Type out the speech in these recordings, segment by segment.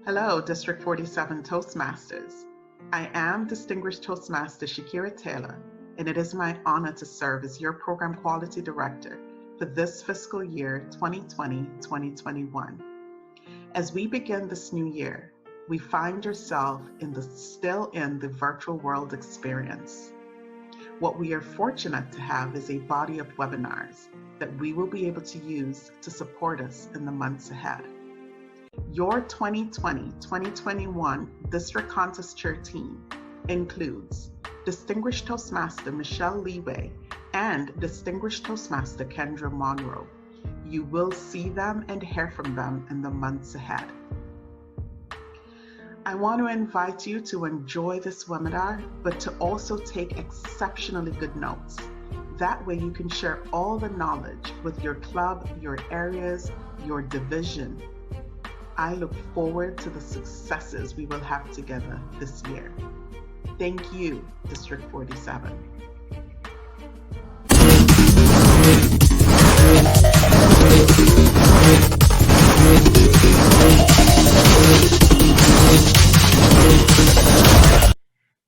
Hello, District 47 Toastmasters. I am Distinguished Toastmaster Shakira Taylor, and it is my honor to serve as your Program Quality Director for this fiscal year 2020-2021. As we begin this new year, we find ourselves still in the virtual world experience. What we are fortunate to have is a body of webinars that we will be able to use to support us in the months ahead. Your 2020-2021 District Contest Chair team includes Distinguished Toastmaster Michelle LeWay and Distinguished Toastmaster Kendra Munroe. You will see them and hear from them in the months ahead. I want to invite you to enjoy this webinar, but to also take exceptionally good notes. That way you can share all the knowledge with your club, your areas, your division. I look forward to the successes we will have together this year. Thank you, District 47.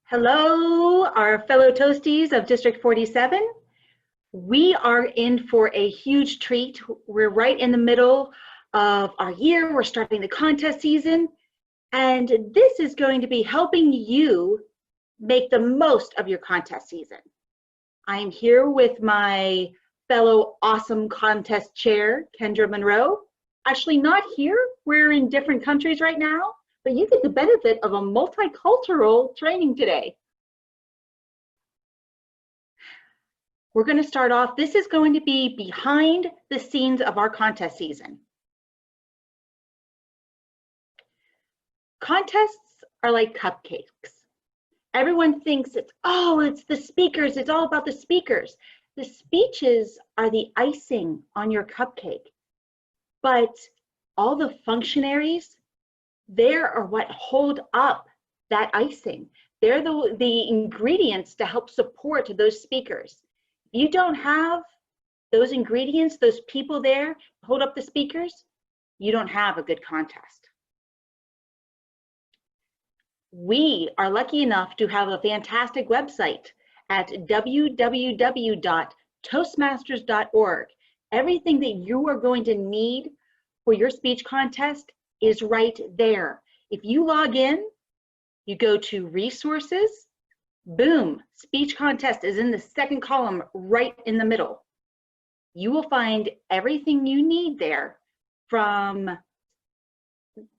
Hello, our fellow Toasties of District 47. We are in for a huge treat. We're right in the middle of our year. We're starting the contest season, and this is going to be helping you make the most of your contest season. I'm here with my fellow awesome contest chair, Kendra Munroe. Actually not here, we're in different countries right now, but you get the benefit of a multicultural training today. We're going to start off, this is going to be behind the scenes of our contest season. Contests are like cupcakes. Everyone thinks it's the speakers, it's all about the speakers. The speeches are the icing on your cupcake, but all the functionaries, they are what hold up that icing. They're the ingredients to help support those speakers. If you don't have those ingredients, those people there hold up the speakers, you don't have a good contest. We are lucky enough to have a fantastic website at www.toastmasters.org. Everything that you are going to need for your speech contest is right there. If you log in, you go to resources, boom, speech contest is in the second column right in the middle. You will find everything you need there, from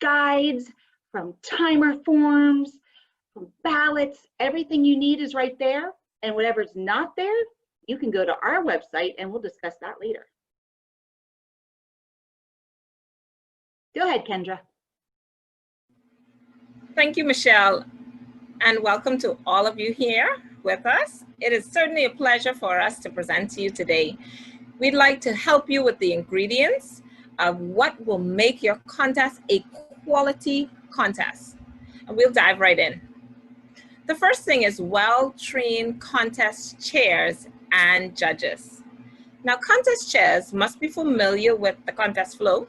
guides, from timer forms, from ballots. Everything you need is right there, and whatever's not there, you can go to our website and we'll discuss that later. Go ahead, Kendra. Thank you, Michelle, and welcome to all of you here with us. It is certainly a pleasure for us to present to you today. We'd like to help you with the ingredients of what will make your contest a quality contest, and we'll dive right in. The first thing is well-trained contest chairs and judges. Now, contest chairs must be familiar with the contest flow,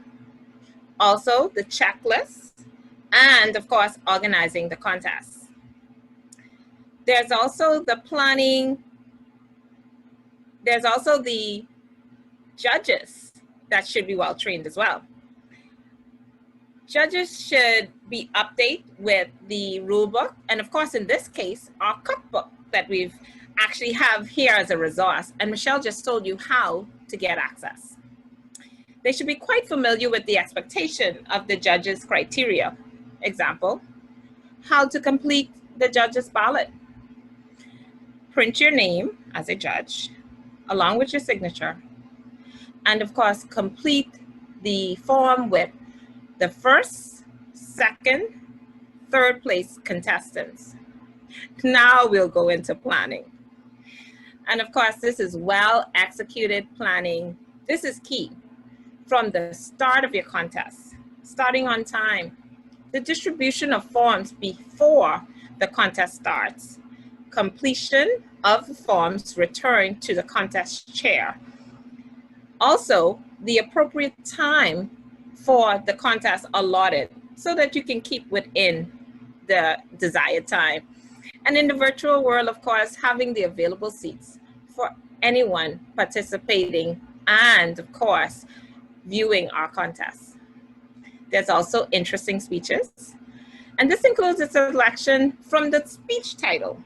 also the checklist, and of course, organizing the contest. There's also the planning. There's also the judges that should be well-trained as well. Judges should be updated with the rule book, and of course, in this case, our cookbook that we've actually have here as a resource, and Michelle just told you how to get access. They should be quite familiar with the expectation of the judges' criteria. Example, how to complete the judge's ballot. Print your name as a judge, along with your signature, and of course, complete the form with the first, second, third place contestants. Now we'll go into planning. And of course, this is well executed planning. This is key. From the start of your contest, starting on time, the distribution of forms before the contest starts, completion of the forms returned to the contest chair. Also, the appropriate time for the contest allotted. so that you can keep within the desired time. And in the virtual world, of course, having the available seats for anyone participating and, of course, viewing our contests. There's also interesting speeches, and this includes a selection from the speech title.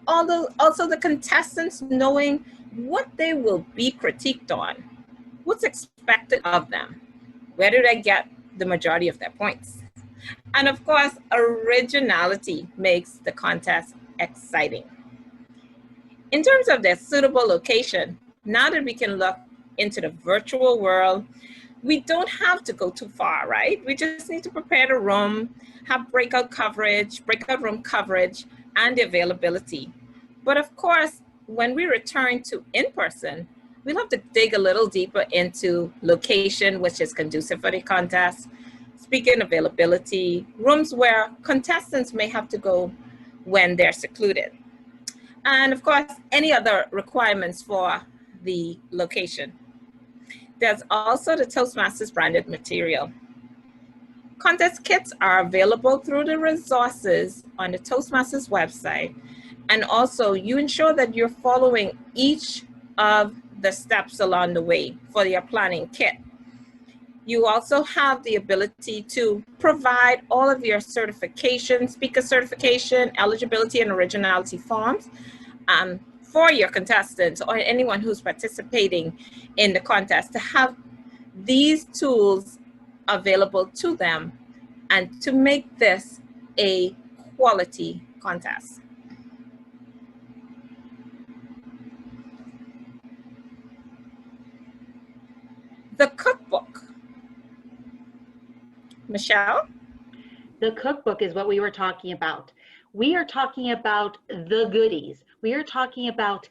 Also the contestants knowing what they will be critiqued on, what's expected of them, where do they get the majority of their points. And of course, originality makes the contest exciting. In terms of their suitable location, now that we can look into the virtual world, we don't have to go too far, right? We just need to prepare the room, have breakout room coverage, and the availability. But of course, when we return to in-person, we'll have to dig a little deeper into location, which is conducive for the contest, speaking availability, rooms where contestants may have to go when they're secluded. And of course, any other requirements for the location. There's also the Toastmasters branded material. Contest kits are available through the resources on the Toastmasters website. And also you ensure that you're following each of the steps along the way for your planning kit. You also have the ability to provide all of your certification, speaker certification, eligibility, and originality forms for your contestants or anyone who's participating in the contest to have these tools available to them and to make this a quality contest. The cookbook. Michelle? The cookbook is what we were talking about. We are talking about the goodies. We are talking about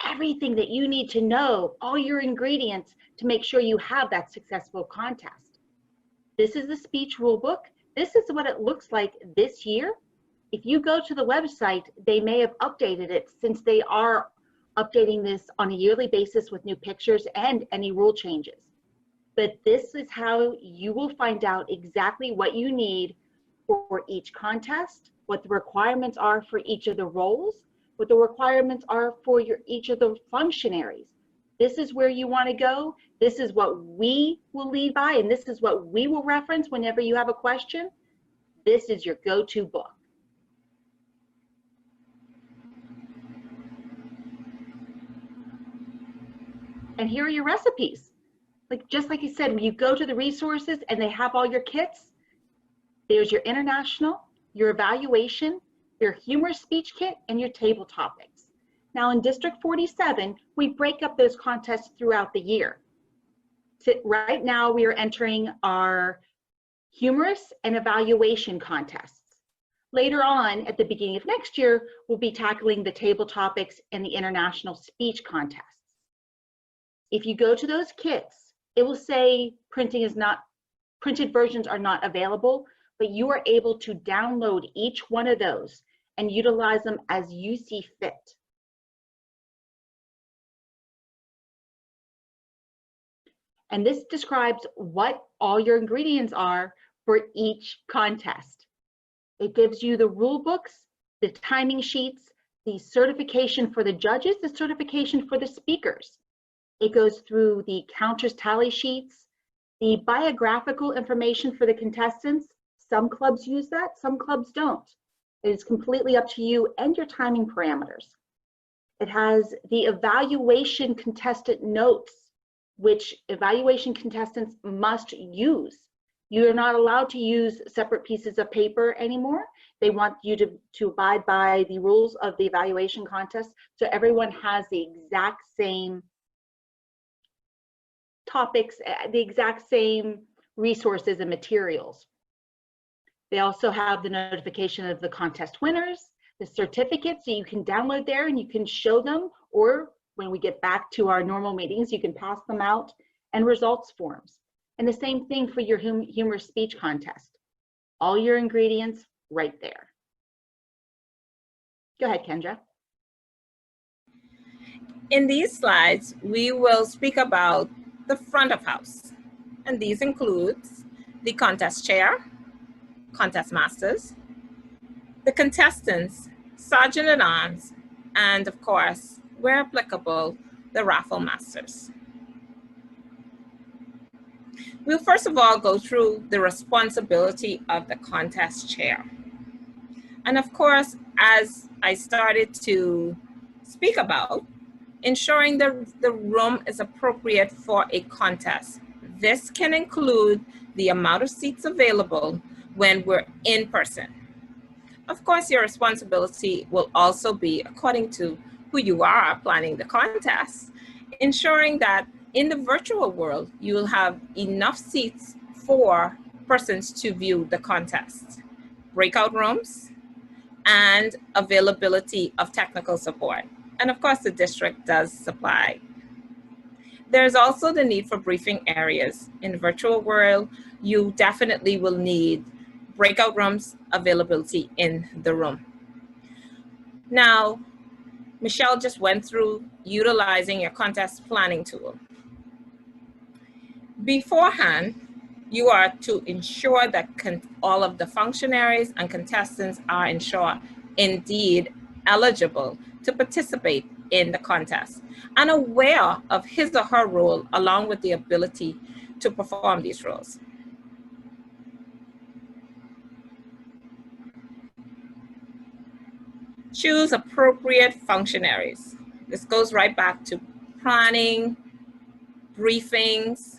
everything that you need to know, all your ingredients to make sure you have that successful contest. This is the speech rulebook. This is what it looks like this year. If you go to the website, they may have updated it since they are updating this on a yearly basis with new pictures and any rule changes. But this is how you will find out exactly what you need for each contest, what the requirements are for each of the roles, what the requirements are for each of the functionaries. This is where you want to go. This is what we will lead by, and this is what we will reference whenever you have a question. This is your go-to book. And here are your recipes. Just like you said, when you go to the resources and they have all your kits, there's your international, your evaluation, your humorous speech kit, and your table topics. Now in District 47, we break up those contests throughout the year. So right now we are entering our humorous and evaluation contests. Later on, at the beginning of next year, we'll be tackling the table topics and the international speech contests. If you go to those kits, it will say printed versions are not available, but you are able to download each one of those and utilize them as you see fit. And this describes what all your ingredients are for each contest. It gives you the rule books, the timing sheets, the certification for the judges, the certification for the speakers. It goes through the counters tally sheets, the biographical information for the contestants. Some clubs use that, some clubs don't. It is completely up to you and your timing parameters. It has the evaluation contestant notes, which evaluation contestants must use. You are not allowed to use separate pieces of paper anymore. They want you to abide by the rules of the evaluation contest, so everyone has the exact same topics, the exact same resources and materials. They also have the notification of the contest winners, the certificates, so you can download there and you can show them, or when we get back to our normal meetings, you can pass them out, and results forms. And the same thing for your humorous speech contest. All your ingredients right there. Go ahead, Kendra. In these slides, we will speak about the front of house. And these includes the contest chair, contest masters, the contestants, sergeant-at-arms, and of course, where applicable, the raffle masters. We'll first of all go through the responsibility of the contest chair. And of course, as I started to speak about, ensuring the room is appropriate for a contest. This can include the amount of seats available when we're in person. Of course, your responsibility will also be, according to who you are planning the contest, ensuring that in the virtual world, you will have enough seats for persons to view the contest, breakout rooms, and availability of technical support. And of course, the district does supply. There's also the need for briefing areas. In the virtual world, you definitely will need breakout rooms availability in the room. Now, Michelle just went through utilizing your contest planning tool. Beforehand, you are to ensure that all of the functionaries and contestants are indeed eligible to participate in the contest and aware of his or her role along with the ability to perform these roles. Choose appropriate functionaries. This goes right back to planning, briefings.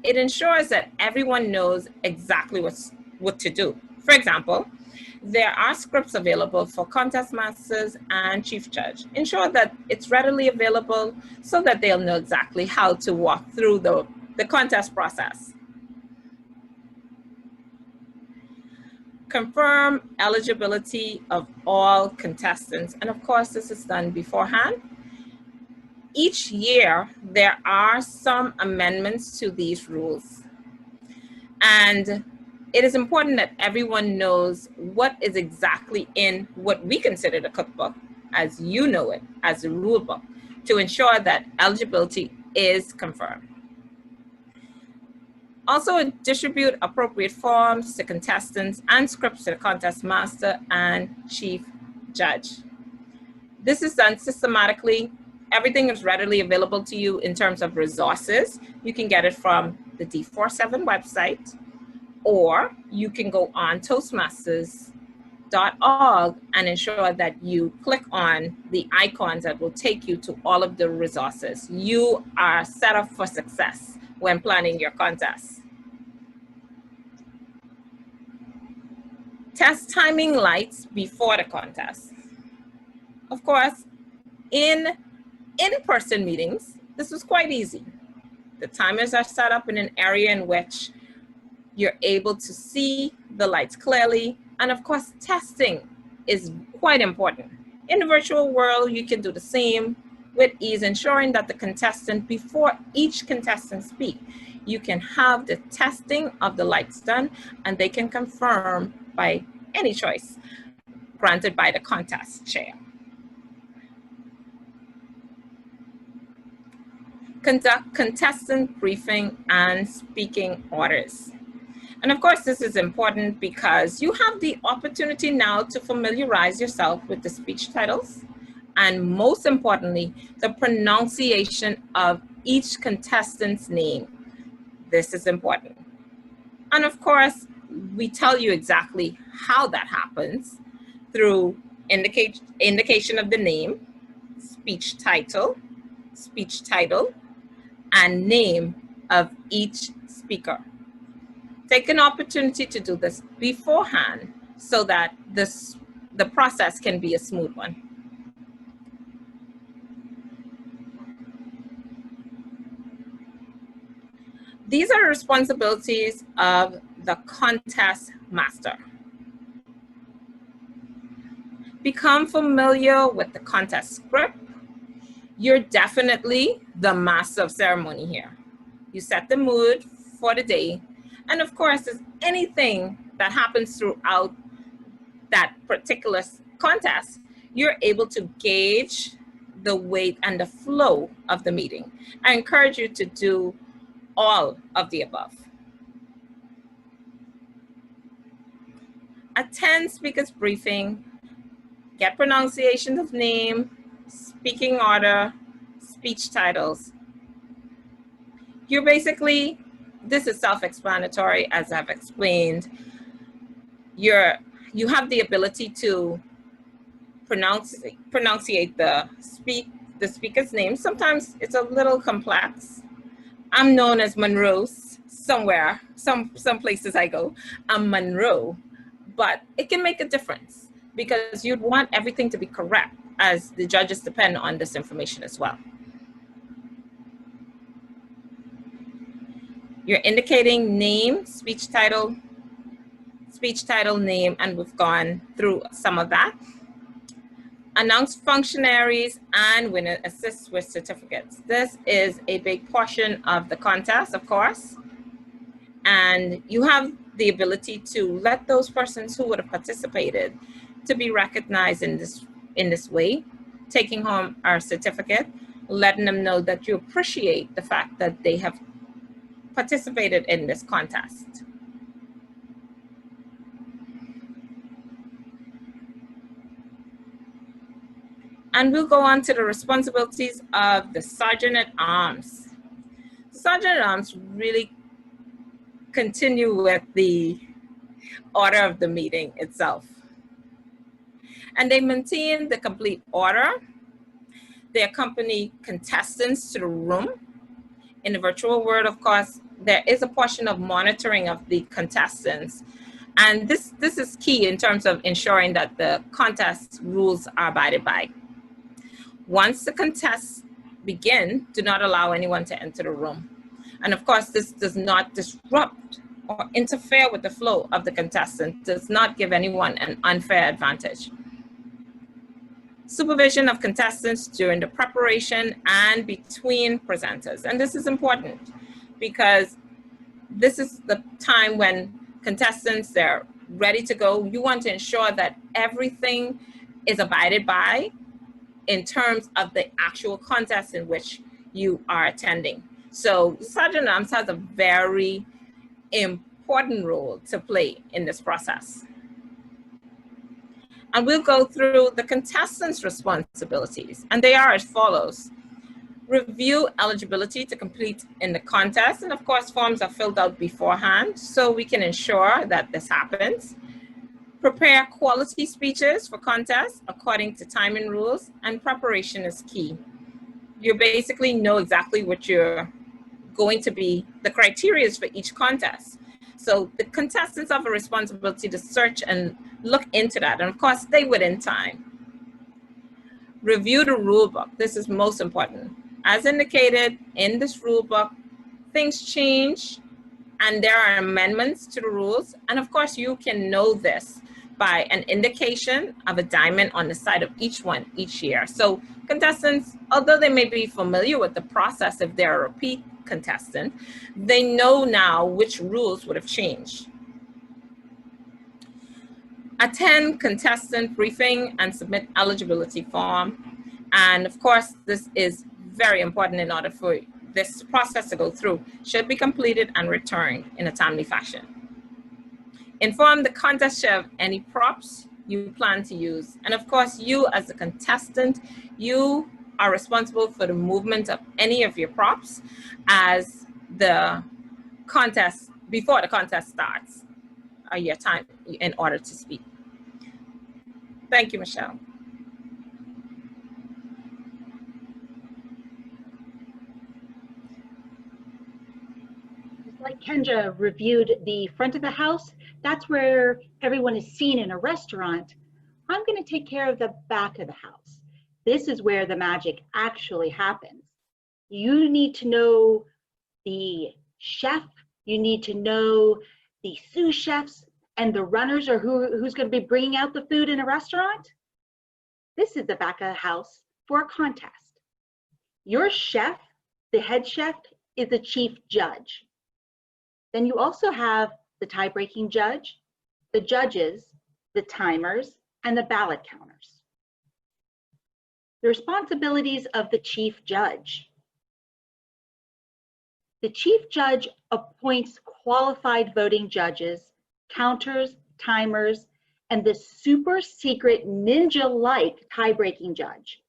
It ensures that everyone knows exactly what to do. For example, there are scripts available for contest masters and chief judge. Ensure that it's readily available so that they'll know exactly how to walk through the contest process. Confirm eligibility of all contestants. And of course, this is done beforehand. Each year, there are some amendments to these rules. And it is important that everyone knows what is exactly in what we consider the cookbook, as you know it, as the rule book, to ensure that eligibility is confirmed. Also, distribute appropriate forms to contestants and scripts to the contest master and chief judge. This is done systematically. Everything is readily available to you in terms of resources. You can get it from the D47 website, or you can go on Toastmasters.org and ensure that you click on the icons that will take you to all of the resources. You are set up for success when planning your contest. Test timing lights before the contest. Of course, in-person meetings, this was quite easy. The timers are set up in an area in which you're able to see the lights clearly. And of course, testing is quite important. In the virtual world, you can do the same with ease, ensuring that the contestant, before each contestant speaks, you can have the testing of the lights done, and they can confirm by any choice granted by the contest chair. Conduct contestant briefing and speaking orders. And of course, this is important because you have the opportunity now to familiarize yourself with the speech titles and, most importantly, the pronunciation of each contestant's name. This is important. And of course, we tell you exactly how that happens through indication of the name, speech title, and name of each speaker. Take an opportunity to do this beforehand so that the process can be a smooth one. These are responsibilities of the contest master. Become familiar with the contest script. You're definitely the master of ceremony here. You set the mood for the day. And of course, if anything that happens throughout that particular contest, you're able to gauge the weight and the flow of the meeting. I encourage you to do all of the above. attend speaker's briefing, get pronunciation of name, speaking order, speech titles. You're basically, this is self-explanatory as I've explained. You have the ability to pronunciate the speaker's name. Sometimes it's a little complex. I'm known as Munroe somewhere, some places I go, I'm Munroe, but it can make a difference because you'd want everything to be correct as the judges depend on this information as well. You're indicating name, speech title, name, and we've gone through some of that. Announce functionaries and winner assist with certificates. This is a big portion of the contest, of course. And you have the ability to let those persons who would have participated to be recognized in this way, taking home our certificate, letting them know that you appreciate the fact that they have participated in this contest. And we'll go on to the responsibilities of the Sergeant at Arms. The Sergeant at Arms really continue with the order of the meeting itself. And they maintain the complete order. They accompany contestants to the room. In the virtual world, of course, there is a portion of monitoring of the contestants. And this is key in terms of ensuring that the contest rules are abided by. Once the contests begin, do not allow anyone to enter the room. And of course, this does not disrupt or interfere with the flow of the contestant, does not give anyone an unfair advantage. Supervision of contestants during the preparation and between presenters. And this is important because this is the time when contestants, they're ready to go. You want to ensure that everything is abided by in terms of the actual contest in which you are attending. So Sergeant at Arms has a very important role to play in this process. And we'll go through the contestants' responsibilities, and they are as follows. Review eligibility to compete in the contest, and of course, forms are filled out beforehand, so we can ensure that this happens. Prepare quality speeches for contests according to timing rules, and preparation is key. You basically know exactly what you're going to be, the criteria for each contest. So the contestants have a responsibility to search and look into that. And of course, they within time. Review the rule book. This is most important. As indicated in this rule book, things change and there are amendments to the rules. And of course, you can know this by an indication of a diamond on the side of each one each year. So contestants, although they may be familiar with the process if they're a repeat contestant, they know now which rules would have changed. Attend contestant briefing and submit eligibility form. And of course, this is very important in order for this process to go through. Should be completed and returned in a timely fashion. Inform the contest chair of any props you plan to use. And of course, you as a contestant, you are responsible for the movement of any of your props as the contest, before the contest starts, your time in order to speak. Thank you, Michelle. Just like Kendra reviewed the front of the house, that's where everyone is seen in a restaurant. I'm going to take care of the back of the house. This is where the magic actually happens. You need to know the chef, you need to know the sous chefs and the runners, or who's going to be bringing out the food in a restaurant. This is the back of the house for a contest. Your chef, the head chef, is the chief judge. Then you also have the tie-breaking judge, the judges, the timers, and the ballot counters. The responsibilities of the chief judge. The chief judge appoints qualified voting judges, counters, timers, and the super secret ninja-like tie-breaking judge.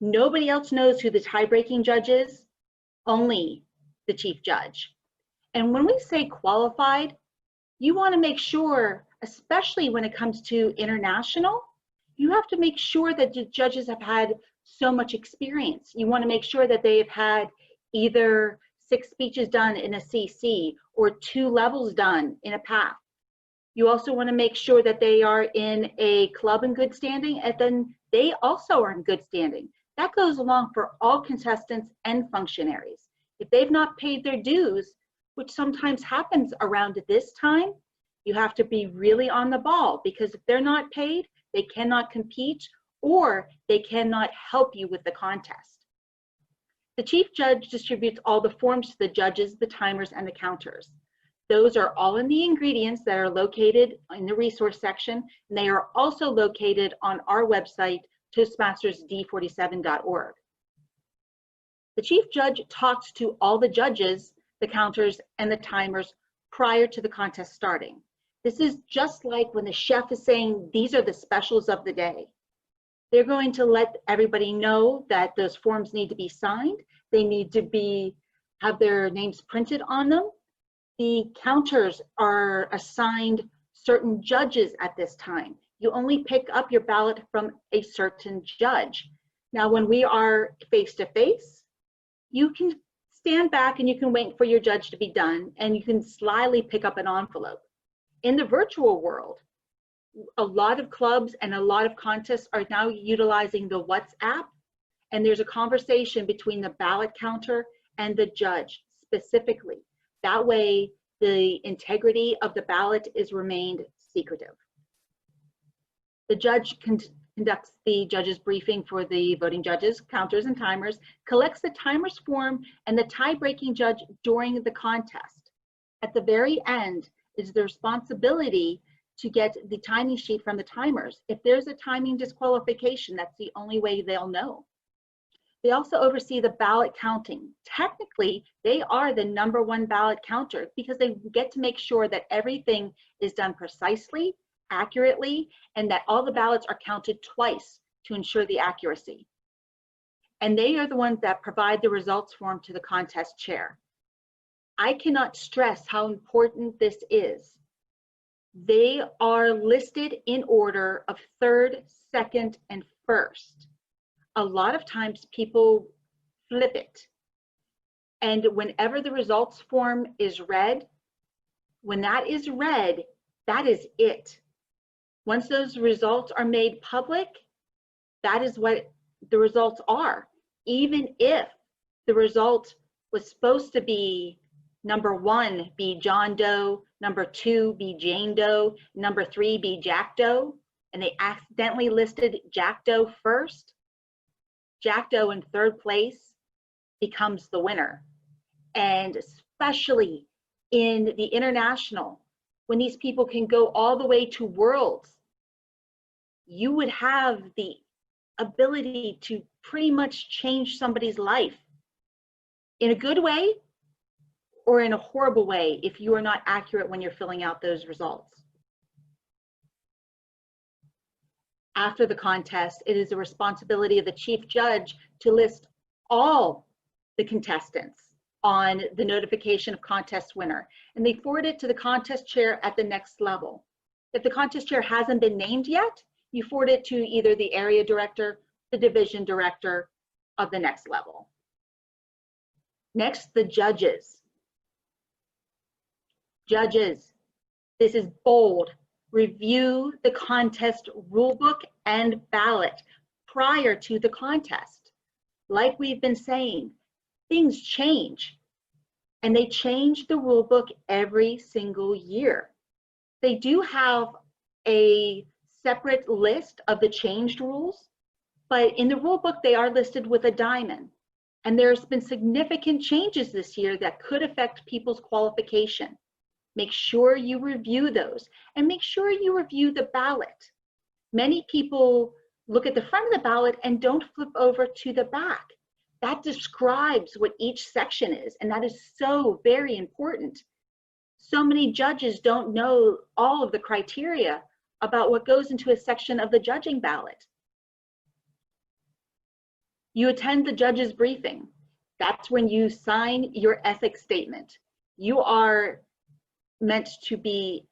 Nobody else knows who the tie-breaking judge is, only the chief judge. And when we say qualified, you want to make sure, especially when it comes to international, you have to make sure that the judges have had so much experience. You want to make sure that they have had either 6 speeches done in a CC or 2 levels done in a PAF. You also want to make sure that they are in a club in good standing, and then they also are in good standing. That goes along for all contestants and functionaries. If they've not paid their dues, which sometimes happens around this time, you have to be really on the ball, because if they're not paid, they cannot compete or they cannot help you with the contest. The chief judge distributes all the forms to the judges, the timers, and the counters. Those are all in the ingredients that are located in the resource section, and they are also located on our website, toastmastersd47.org. The chief judge talks to all the judges, the counters, and the timers prior to the contest starting. This is just like when the chef is saying, these are the specials of the day. They're going to let everybody know that those forms need to be signed. They need to have their names printed on them. The counters are assigned certain judges at this time. You only pick up your ballot from a certain judge. Now, when we are face-to-face, you can stand back and you can wait for your judge to be done, and you can slyly pick up an envelope. In the virtual world, a lot of clubs and a lot of contests are now utilizing the WhatsApp, and there's a conversation between the ballot counter and the judge specifically. That way, the integrity of the ballot is remained secretive. The judge conducts the judge's briefing for the voting judges, counters, and timers, collects the timer's form and the tie-breaking judge during the contest. At the very end is the responsibility to get the timing sheet from the timers. If there's a timing disqualification, that's the only way they'll know. They also oversee the ballot counting. Technically, they are the #1 ballot counter because they get to make sure that everything is done precisely, accurately, and that all the ballots are counted twice to ensure the accuracy. And they are the ones that provide the results form to the contest chair. I cannot stress how important this is. They are listed in order of 3rd, 2nd, and 1st. A lot of times people flip it. And whenever the results form is read, when that is read, that is it. Once those results are made public, that is what the results are. Even if the result was supposed to be #1 be John Doe, #2 be Jane Doe, #3 be Jack Doe, and they accidentally listed Jack Doe first, Jack Doe in 3rd place becomes the winner. And especially in the international, when these people can go all the way to worlds, you would have the ability to pretty much change somebody's life in a good way or in a horrible way if you are not accurate when you're filling out those results. After the contest, it is the responsibility of the chief judge to list all the contestants on the notification of contest winner, and they forward it to the contest chair at the next level. If the contest chair hasn't been named yet, you forward it to either the area director, the division director of the next level. Next, the judges. Judges, this is bold. Review the contest rulebook and ballot prior to the contest. Like we've been saying, things change, and they change the rulebook every single year. They do have a separate list of the changed rules, but in the rulebook they are listed with a diamond. And there's been significant changes this year that could affect people's qualification. Make sure you review those, and make sure you review the ballot. Many people look at the front of the ballot and don't flip over to the back. That describes what each section is, and that is so very important. So many judges don't know all of the criteria about what goes into a section of the judging ballot. You attend the judge's briefing. That's when you sign your ethics statement. You are meant to be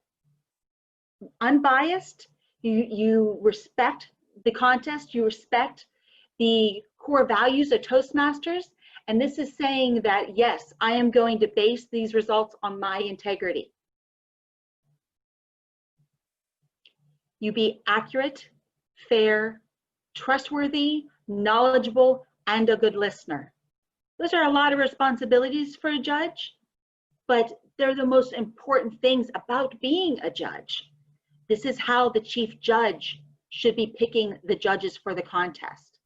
unbiased. You respect the contest. You respect the core values of Toastmasters. And this is saying that, yes, I am going to base these results on my integrity. You be accurate, fair, trustworthy, knowledgeable, and a good listener. Those are a lot of responsibilities for a judge, but they're the most important things about being a judge. This is how the chief judge should be picking the judges for the contest.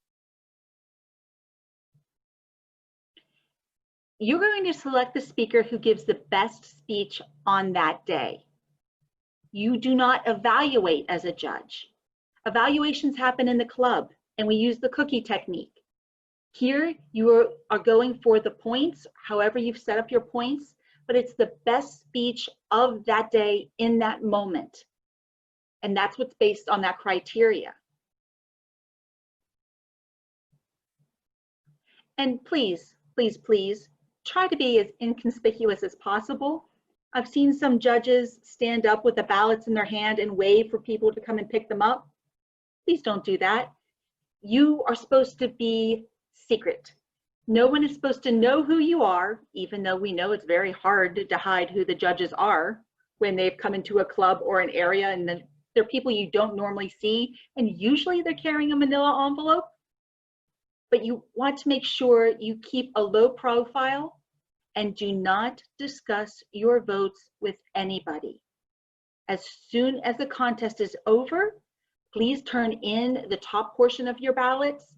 You're going to select the speaker who gives the best speech on that day. You do not evaluate as a judge. Evaluations happen in the club, and we use the cookie technique. Here, you are going for the points, however you've set up your points, but it's the best speech of that day in that moment. And that's what's based on that criteria. And please, please, please, try to be as inconspicuous as possible. I've seen some judges stand up with the ballots in their hand and wave for people to come and pick them up. Please don't do that. You are supposed to be secret. No one is supposed to know who you are, even though we know it's very hard to hide who the judges are when they've come into a club or an area and they're people you don't normally see, and usually they're carrying a manila envelope. But you want to make sure you keep a low profile and do not discuss your votes with anybody. As soon as the contest is over, please turn in the top portion of your ballots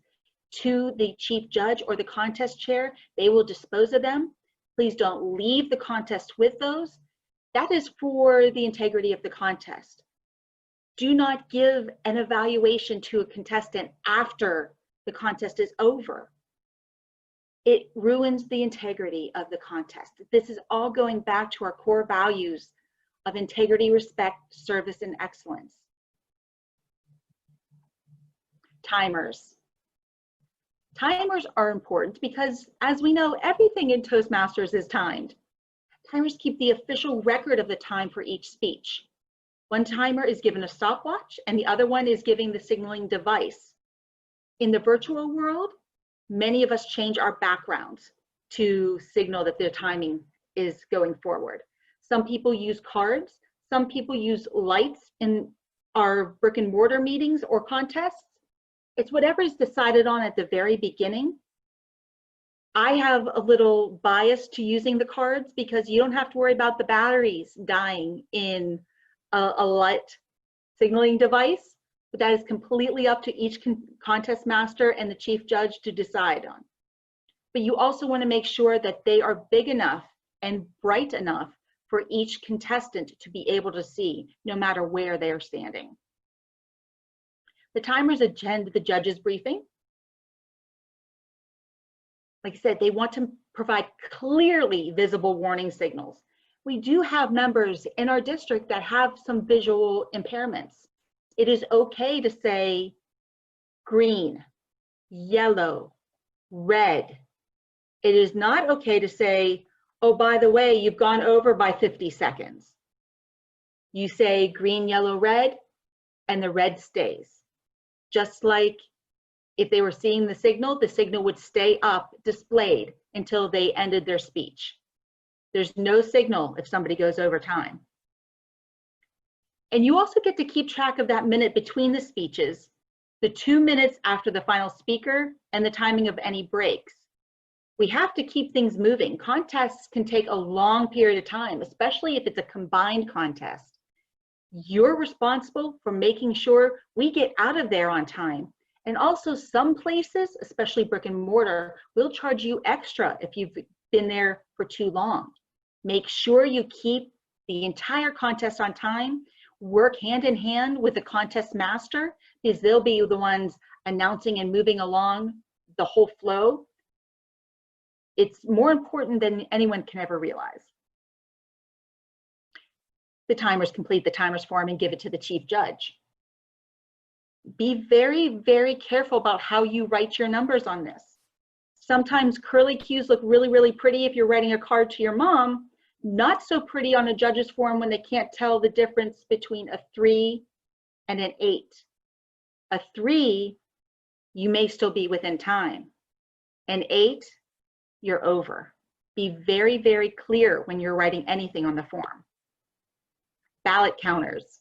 to the chief judge or the contest chair. They will dispose of them. Please don't leave the contest with those. That is for the integrity of the contest. Do not give an evaluation to a contestant after the contest is over. It ruins the integrity of the contest. This is all going back to our core values of integrity, respect, service, and excellence. Timers. Timers are important because, as we know, everything in Toastmasters is timed. Timers keep the official record of the time for each speech. One timer is given a stopwatch and the other one is giving the signaling device. In the virtual world, many of us change our backgrounds to signal that their timing is going forward. Some people use cards, some people use lights in our brick and mortar meetings or contests. It's whatever is decided on at the very beginning. I have a little bias to using the cards because you don't have to worry about the batteries dying in a light signaling device, but that is completely up to each contest master and the chief judge to decide on. But you also want to make sure that they are big enough and bright enough for each contestant to be able to see, no matter where they are standing. The timers attend the judge's briefing. Like I said, they want to provide clearly visible warning signals. We do have members in our district that have some visual impairments. It is okay to say green, yellow, red. It is not okay to say, oh, by the way, you've gone over by 50 seconds. You say green, yellow, red, and the red stays. Just like if they were seeing the signal would stay up displayed until they ended their speech. There's no signal if somebody goes over time. And you also get to keep track of that minute between the speeches, the 2 minutes after the final speaker, and the timing of any breaks. We have to keep things moving. Contests can take a long period of time, especially if it's a combined contest. You're responsible for making sure we get out of there on time. And also some places, especially brick and mortar, will charge you extra if you've been there for too long. Make sure you keep the entire contest on time. Work hand in hand with the contest master, because they'll be the ones announcing and moving along the whole flow. It's more important than anyone can ever realize. the timers complete the timers form and give it to the chief judge. Be very, very careful about how you write your numbers on this. Sometimes curly Q's look really, really pretty if you're writing a card to your mom, not so pretty on a judge's form when they can't tell the difference between a 3 and an 8. A 3, you may still be within time. An 8, you're over. Be very, very clear when you're writing anything on the form. Ballot counters.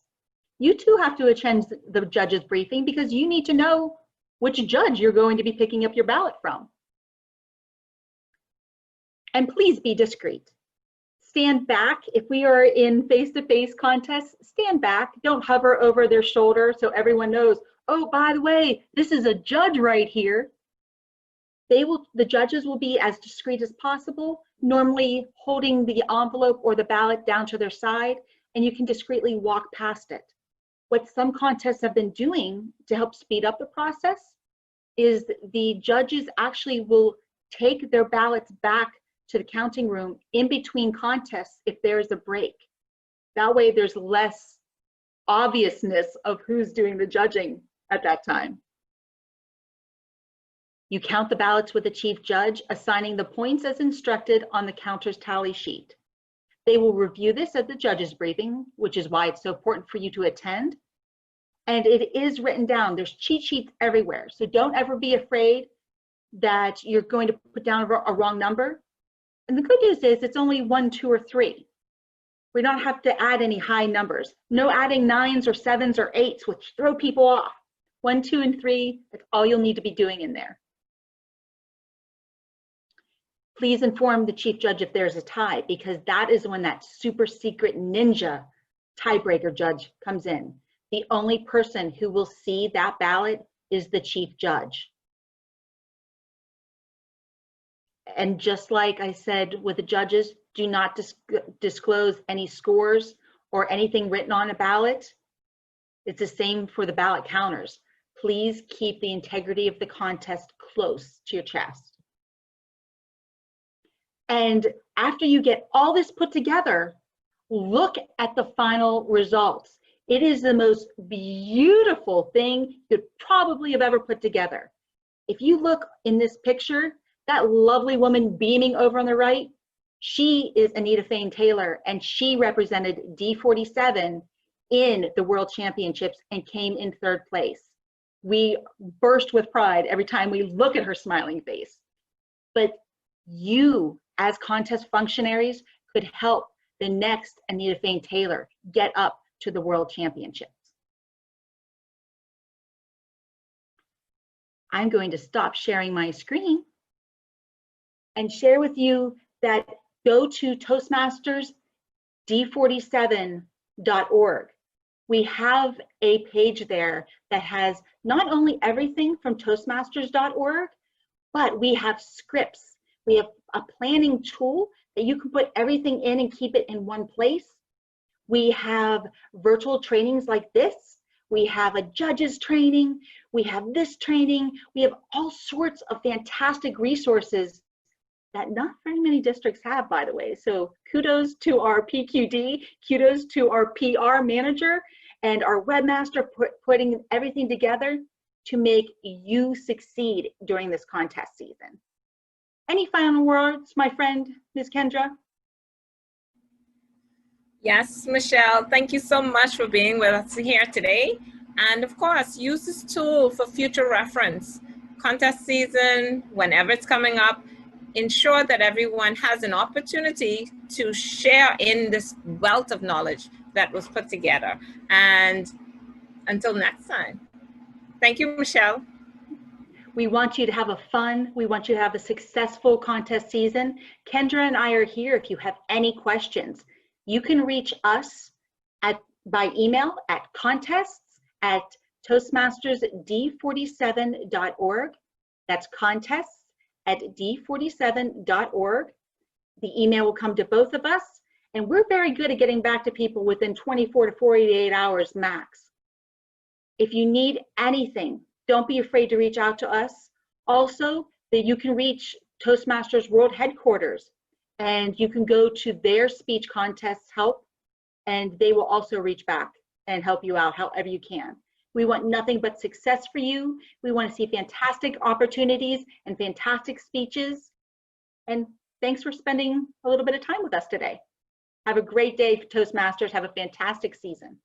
You too have to attend the judge's briefing because you need to know which judge you're going to be picking up your ballot from. And please be discreet. Stand back. If we are in face-to-face contests, stand back. Don't hover over their shoulder so everyone knows, oh, by the way, this is a judge right here. The judges will be as discreet as possible, normally holding the envelope or the ballot down to their side, and you can discreetly walk past it. What some contests have been doing to help speed up the process is the judges actually will take their ballots back to the counting room in between contests if there's a break. That way there's less obviousness of who's doing the judging at that time. You count the ballots with the chief judge, assigning the points as instructed on the counter's tally sheet. They will review this at the judge's briefing, which is why it's so important for you to attend. And it is written down. There's cheat sheets everywhere. So don't ever be afraid that you're going to put down a wrong number. And the good news is it's only 1, 2, or 3. We don't have to add any high numbers. No adding 9s or 7s or 8s, which throw people off. 1, 2, and 3, that's all you'll need to be doing in there. Please inform the chief judge if there's a tie, because that is when that super secret ninja tiebreaker judge comes in. The only person who will see that ballot is the chief judge. And just like I said with the judges, do not disclose any scores or anything written on a ballot. It's the same for the ballot counters. Please keep the integrity of the contest close to your chest. And after you get all this put together, look at the final results. It is the most beautiful thing you could probably have ever put together. If you look in this picture, that lovely woman beaming over on the right, she is Anita Fain Taylor, and she represented D47 in the World Championships and came in 3rd place. We burst with pride every time we look at her smiling face. But you, as contest functionaries, could help the next Anita Fain Taylor get up to the World Championships. I'm going to stop sharing my screen and share with you that go to Toastmasters D47.org. We have a page there that has not only everything from Toastmasters.org, but we have scripts. We have a planning tool that you can put everything in and keep it in one place. We have virtual trainings like this. We have a judges training. We have this training. We have all sorts of fantastic resources that not very many districts have, by the way. So kudos to our PQD, kudos to our PR manager and our webmaster putting everything together to make you succeed during this contest season. Any final words, my friend, Ms. Kendra? Yes, Michelle, thank you so much for being with us here today. And of course, use this tool for future reference. Contest season, whenever it's coming up, ensure that everyone has an opportunity to share in this wealth of knowledge that was put together. And until next time, thank you, Michelle. We want you to have a fun, we want you to have a successful contest season. Kendra and I are here if you have any questions. You can reach us by email at contests@toastmastersd47.org. That's contests@d47.org. The email will come to both of us, and we're very good at getting back to people within 24 to 48 hours max. If you need anything, don't be afraid to reach out to us. Also, that you can reach Toastmasters World Headquarters, and you can go to their speech contests help, and they will also reach back and help you out however you can. We want nothing but success for you. We want to see fantastic opportunities and fantastic speeches. And thanks for spending a little bit of time with us today. Have a great day, Toastmasters. Have a fantastic season.